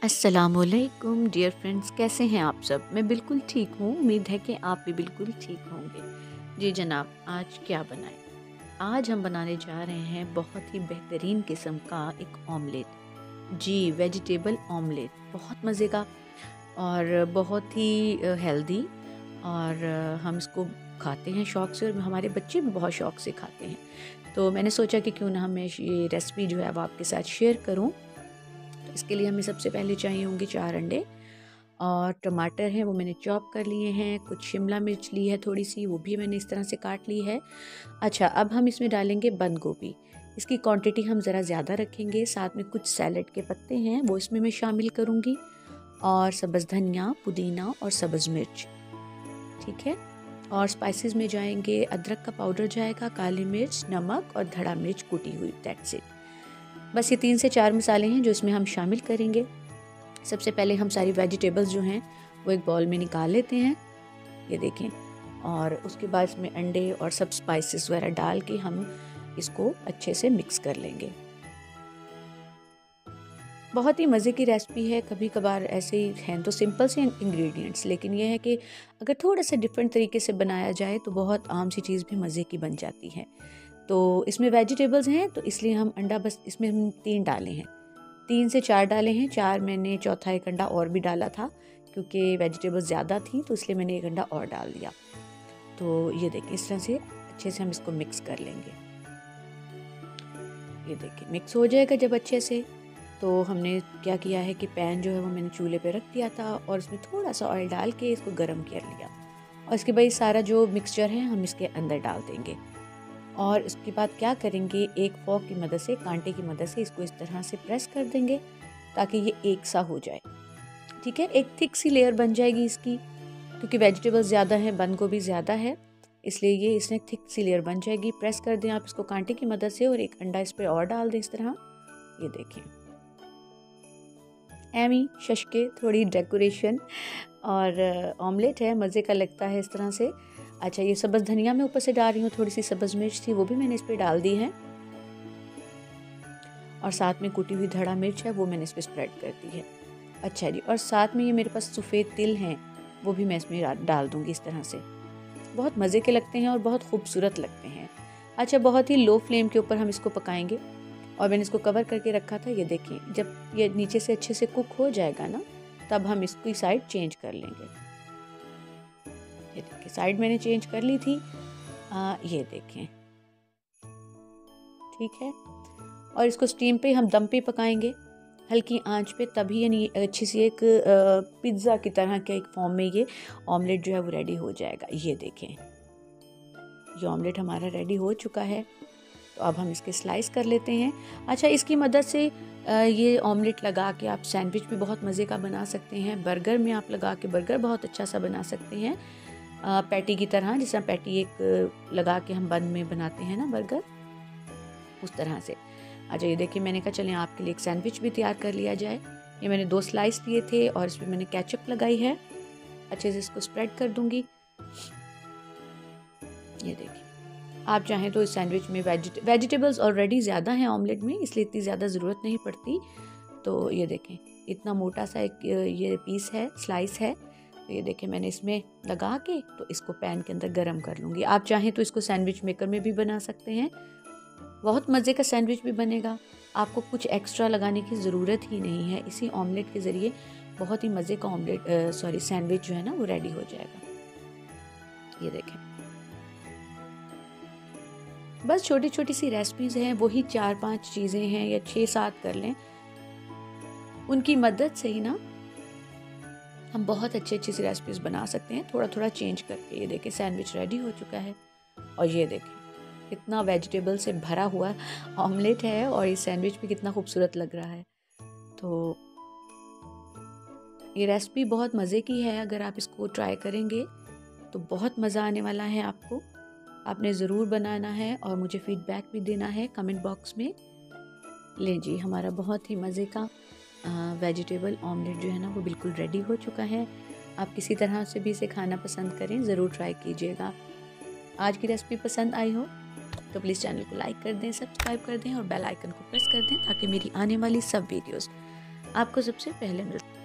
अस्सलामुअलैकुम dear friends, कैसे हैं आप सब। मैं बिल्कुल ठीक हूँ। उम्मीद है कि आप भी बिल्कुल ठीक होंगे। जी जनाब, आज क्या बनाएं। आज हम बनाने जा रहे हैं बहुत ही बेहतरीन किस्म का एक ऑमलेट। जी, वेजिटेबल ऑमलेट, बहुत मज़े का और बहुत ही हेल्दी। और हम इसको खाते हैं शौक़ से, और हमारे बच्चे भी बहुत शौक़ से खाते हैं। तो मैंने सोचा कि क्यों ना मैं ये रेसिपी जो है अब आपके साथ शेयर करूँ। तो इसके लिए हमें सबसे पहले चाहिए होंगे 4 अंडे, और टमाटर हैं वो मैंने चॉप कर लिए हैं। कुछ शिमला मिर्च ली है थोड़ी सी, वो भी मैंने इस तरह से काट ली है। अच्छा, अब हम इसमें डालेंगे बंद गोभी। इसकी क्वांटिटी हम ज़रा ज़्यादा रखेंगे। साथ में कुछ सैलड के पत्ते हैं वो इसमें मैं शामिल करूँगी, और सब्ज़ धनिया, पुदीना और सब्ज़ मिर्च। ठीक है। और स्पाइसेस में जाएंगे अदरक का पाउडर जाएगा, काली मिर्च, नमक और धड़ा मिर्च कुटी हुई। That's it. बस ये 3 से 4 मसाले हैं जो इसमें हम शामिल करेंगे। सबसे पहले हम सारी वेजिटेबल्स जो हैं वो एक बाउल में निकाल लेते हैं, ये देखें। और उसके बाद इसमें अंडे और सब स्पाइसेस वगैरह डाल के हम इसको अच्छे से मिक्स कर लेंगे। बहुत ही मज़े की रेसिपी है। कभी कभार ऐसे ही हैं तो सिंपल से इंग्रेडिएंट्स, लेकिन यह है कि अगर थोड़ा सा डिफरेंट तरीके से बनाया जाए तो बहुत आम सी चीज़ भी मज़े की बन जाती है। तो इसमें वेजिटेबल्स हैं तो इसलिए हम अंडा बस इसमें हम 3 डाले हैं, 3 से 4 डाले हैं। 4 मैंने चौथा एक अंडा और भी डाला था क्योंकि वेजिटेबल्स ज़्यादा थी, तो इसलिए मैंने एक अंडा और डाल दिया। तो ये देखिए, इस तरह से अच्छे से हम इसको मिक्स कर लेंगे। ये देखिए मिक्स हो जाएगा जब अच्छे से, तो हमने क्या किया है कि पैन जो है वो मैंने चूल्हे पे रख दिया था और इसमें थोड़ा सा ऑयल डाल के इसको गर्म कर लिया। और इसके बाद सारा जो मिक्सचर है हम इसके अंदर डाल देंगे, और इसके बाद क्या करेंगे, एक फॉर्क की मदद से, कांटे की मदद से इसको इस तरह से प्रेस कर देंगे ताकि ये एक सा हो जाए। ठीक है, एक थिक सी लेयर बन जाएगी इसकी, क्योंकि वेजिटेबल्स ज़्यादा है, बंद गोभी ज़्यादा है, इसलिए ये इसने थिक सी लेयर बन जाएगी। प्रेस कर दें आप इसको कांटे की मदद से, और एक अंडा इस पर और डाल दें इस तरह। ये देखें, एमी शशके थोड़ी डेकोरेशन, और ऑमलेट है, मज़े का लगता है इस तरह से। अच्छा, ये सब्ज़ धनिया मैं ऊपर से डाल रही हूँ, थोड़ी सी सब्ज़ मिर्च थी वो भी मैंने इस पर डाल दी है, और साथ में कुटी हुई धड़ा मिर्च है वो मैंने इस पर स्प्रेड कर दी है। अच्छा जी, और साथ में ये मेरे पास सफ़ेद तिल हैं वो भी मैं इसमें डाल दूँगी इस तरह से। बहुत मज़े के लगते हैं और बहुत खूबसूरत लगते हैं। अच्छा, बहुत ही लो फ्लेम के ऊपर हम इसको पकाएंगे, और मैंने इसको कवर करके रखा था। ये देखें, जब ये नीचे से अच्छे से कुक हो जाएगा ना, तब हम इसकी साइड चेंज कर लेंगे। ये देखिए, साइड मैंने चेंज कर ली थी। ये देखें, ठीक है। और इसको स्टीम पे हम दम पे पकाएंगे, हल्की आंच पे, तभी यानी अच्छी सी एक पिज़्ज़ा की तरह के एक फॉर्म में ये ऑमलेट जो है वो रेडी हो जाएगा। ये देखें, ये ऑमलेट हमारा रेडी हो चुका है। तो अब हम इसके स्लाइस कर लेते हैं। अच्छा, इसकी मदद से ये ऑमलेट लगा के आप सैंडविच भी बहुत मज़े का बना सकते हैं। बर्गर में आप लगा के बर्गर बहुत अच्छा सा बना सकते हैं, पैटी की तरह, जिस तरह पैटी एक लगा के हम बन में बनाते हैं ना बर्गर, उस तरह से। अच्छा, ये देखिए, मैंने कहा चलें आपके लिए एक सैंडविच भी तैयार कर लिया जाए। ये मैंने 2 स्लाइस लिए थे और इसमें मैंने केचप लगाई है। अच्छे से इसको स्प्रेड कर दूंगी। ये देखिए, आप चाहें तो इस सैंडविच में वेजिटेबल्स ऑलरेडी ज़्यादा हैं ऑमलेट में, इसलिए इतनी ज़्यादा ज़रूरत नहीं पड़ती। तो ये देखें, इतना मोटा सा एक ये पीस है, स्लाइस है। तो ये देखें, मैंने इसमें लगा के तो इसको पैन के अंदर गर्म कर लूँगी। आप चाहें तो इसको सैंडविच मेकर में भी बना सकते हैं, बहुत मज़े का सैंडविच भी बनेगा। आपको कुछ एक्स्ट्रा लगाने की ज़रूरत ही नहीं है। इसी ऑमलेट के ज़रिए बहुत ही मज़े का सैंडविच जो है ना वो रेडी हो जाएगा। ये देखें, बस छोटी छोटी सी रेसिपीज़ हैं, वही 4-5 चीज़ें हैं या 6-7 कर लें, उनकी मदद से ही ना हम बहुत अच्छी अच्छी सी रेसिपीज़ बना सकते हैं, थोड़ा थोड़ा चेंज करके। ये देखें, सैंडविच रेडी हो चुका है, और ये देखें कितना वेजिटेबल से भरा हुआ ऑमलेट है, और ये सैंडविच भी कितना खूबसूरत लग रहा है। तो ये रेसिपी बहुत मज़े की है, अगर आप इसको ट्राई करेंगे तो बहुत मज़ा आने वाला है आपको। आपने ज़रूर बनाना है और मुझे फ़ीडबैक भी देना है कमेंट बॉक्स में। लें जी, हमारा बहुत ही मज़े का वेजिटेबल ऑमलेट जो है ना वो बिल्कुल रेडी हो चुका है। आप किसी तरह से भी इसे खाना पसंद करें, ज़रूर ट्राई कीजिएगा। आज की रेसिपी पसंद आई हो तो प्लीज़ चैनल को लाइक कर दें, सब्सक्राइब कर दें और बेल आइकन को प्रेस कर दें, ताकि मेरी आने वाली सब वीडियोस आपको सबसे पहले मिलते हैं।